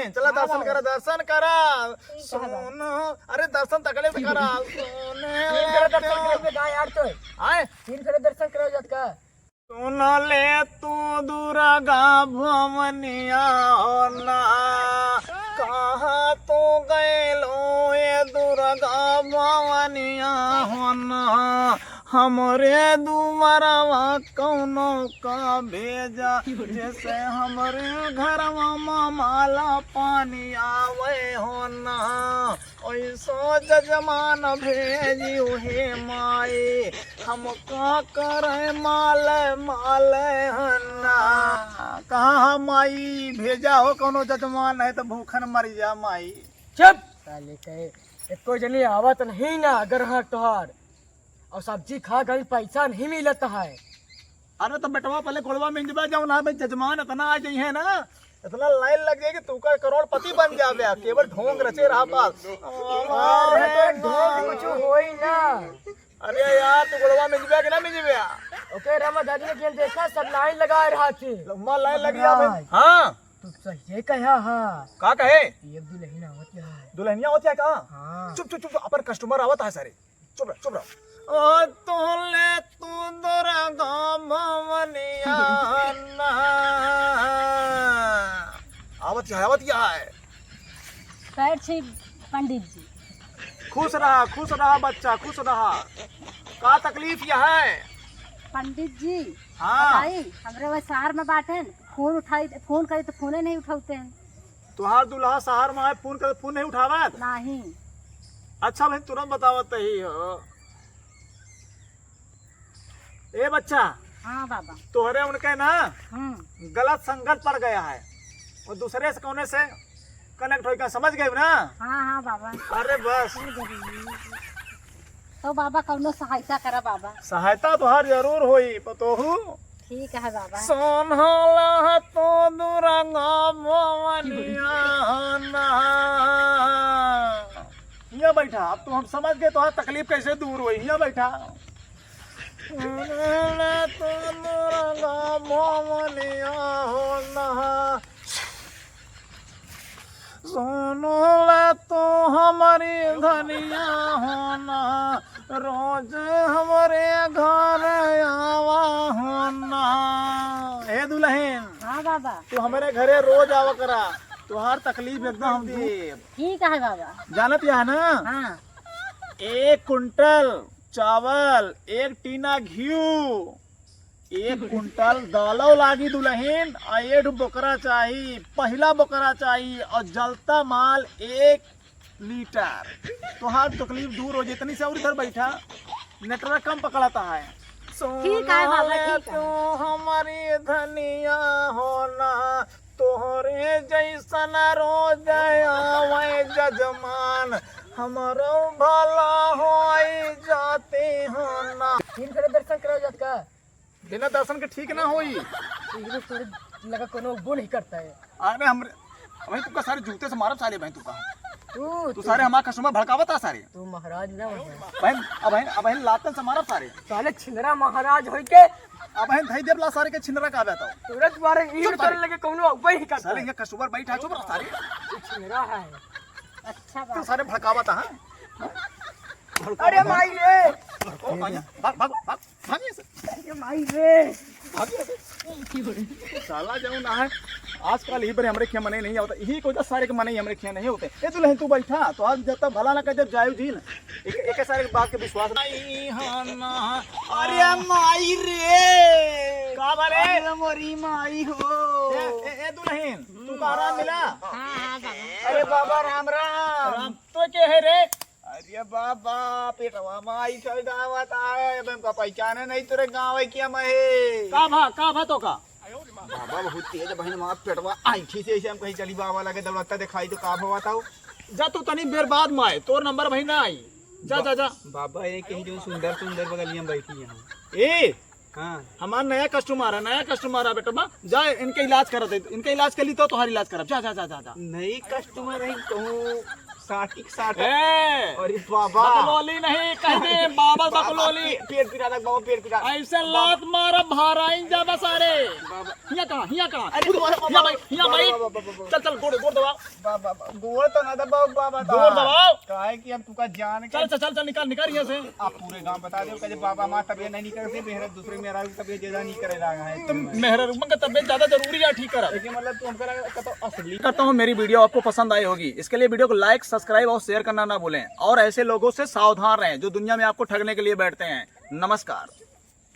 चला दर्शन करा सोन। अरे दर्शन तकले से करा सोने। सुन ले तू दुर्गा भवनिया होना, कहाँ तू गैलो ये दुर्गा भवनिया होना। हमरे दुआरवा कौनो का भेजा, जैसे हमरे घरवा माला पानी आवे होना। ऐसो जजमान भेजी हे माए, हम का करे माले हन्ना। कहाँ माई भेजा हो कौनो जजमान है तो भूखन मर जा माई। चुप साले कहे एको जनी आवत नहीं ना अगर तोहार और सब्जी खा गई पैसा नहीं मिलता है। अरे तो बेटवा पहले कोड़वा में जब जाओ ना भाई जजमान इतना आ जाइए है ना, इतना लाइन लग जाएगी तू का करोड़पति बन जावे। केवल ढोंग रचे रहा बात। कुछ होई ना। अरे यार तू कोड़वा में जब ना में जब ओके रामा दादी ने खेल देखा सब लाइन लगा रहा थी। लम्बा लाइन लग गया भाई। हाँ तू सही कहा। हाँ का कहे ये दुल्हन आवत है। दुल्हनिया होती है कहाँ? हाँ चुप चुप चुप अपन कस्टमर आवत है सारे। चुप रहो। ओ तोले तू दुर्गा भवनिया ना। आवत है। पैर छी पंडित जी। खुश रहा बच्चा, खुश रहा। का तकलीफ यह है पंडित जी? हाँ बताई हमरे वह शहर में बाटे, फोन करे तो फोने नहीं उठाते हैं। तुहार दुल्हा शहर में है, फोन कर फोन नहीं उठावत? नहीं। अच्छा भाई तुरंत बतावत ही हो। ए बच्चा। हाँ बाबा। तोहरे उनके ना गलत संगत पड़ गया है और दूसरे से कोने से कनेक्ट हो गया, समझ गए ना? हाँ बाबा। अरे बस तो बाबा कौनो सहायता करा बाबा। सहायता तो हर जरूर होई पतोहू। ठीक है बाबा। सोनहला तो दुर्गा भवनिया ना। यहाँ बैठा, अब तो हम समझ गए तो तकलीफ कैसे दूर हुई। यहाँ बैठा। तो दुर्गा भवनिया होना, सुनो तो हमारी धनिया होना, रोज हमारे घर आवा होना। हे दुल्हन। हाँ बाबा। तू हमारे घरे रोज आवा करा, तुहार तकलीफ एकदम देव। ठीक है बाबा। जानत यह ना? हाँ। 1 कुंटल चावल, 1 टीना घी, 1 कुंटल दालो लागी दुल्हन, और 1 बकरा चाहिए, पहला बकरा चाहिए, और जलता माल 1 लीटर। तो हर तकलीफ दूर हो जितनी से। और इधर बैठा, नेटवर्क कम पकड़ाता है। ठीक है बाबा, ठीक है। तो हमारी धनिया होना, तोहरे जैसन रोज आवे जजमान, हमारो भला होई जाते होना। दर्शन करा जात का बिना दर्शन के ठीक ना होई। लगा कोनो वो नहीं करता है। अरे हमरे भाई तुका सारे जूते से मारब साले भाई। तू सारे हमारा कस्टमर भड़कावता सारे। तू महाराज ना बहन अब लातन से मारब सारे। साले छिंदरा महाराज होई के अब धई देव ला सारे के छिंदरा का बेटा तुरंत मारे ईड़ कर लगे कोनो वही नहीं करता। सारे ये कस्टमर बैठा चुप रह सारे। छिंदरा है। अच्छा तू बाबा। सारे भड़कावता हां। अरे माई रे, भाग से। अरे माई रे, साला जाऊं ना है आजकल ही बड़े हमरे खिया मने नहीं होता। यही को सारे के मने हमरे खिया नहीं होते। ए दुल्हन तू बैठा तो आज जब तक भला ना कर जब जायु जी ना एक सारे बात के विश्वास नहीं हाना। अरे माई रे, का बारे? अरे मोरी माई हो। ए दुल्हन तू का आराम मिला? हाँ बाबा। अरे बाबा राम राम। तो के है रे? अरे बाबा पेटवा माई चल गावत आए। अब हमका पहचाने नहीं तेरे गाँव है क्या महे? का भा तो का बाबा बहुत तेज बहन मां पेटवा आईठी से ऐसे हम कहीं चली बाबा लगे दौड़ता दिखाई तो का भवा था। जा तू तनी देर बाद माए तोर नंबर भाई ना आई। जा बाबा ये कहीं जो सुंदर बगलिया बैठी है। ए हाँ हमारा नया कस्टमर है बेटा। जा इनके इलाज करा दे। इनका इलाज के लिए तो तुम्हारी इलाज करब। जा नई कस्टमर है कहूँ साटी साट ए, अरे बाबा बकलोली नहीं कह दे बाबा बकलोली। पेट पिटा बाबा पेट पिटा ऐसे लात मारा भाराइन जा सारे। हिया कहाँ हिया भाई चल चल गोड़ गोड़ दबाओ बाबा गोड़ तो ना दबाओ बाबा गोड़ दबाओ। काहे कि हम तुका जान के चल चल चल निकाल निकाल यहाँ से। आप पूरे गांव बता दो कि बाबा मां तबियत नहीं करते मेहरा दूसरे मेरा तबियत ज्यादा नहीं करे लगा है तुम मेहररुम का तबियत ज्यादा जरूरी है ठीक करा। लेकिन मतलब तुम का तो असली करता हूँ मेरी वीडियो आपको पसंद आई होगी। इसके लिए वीडियो को लाइक सब्सक्राइब और शेयर करना ना भूलें और ऐसे लोगों से सावधान रहें जो दुनिया में आपको ठगने के लिए बैठते हैं। नमस्कार।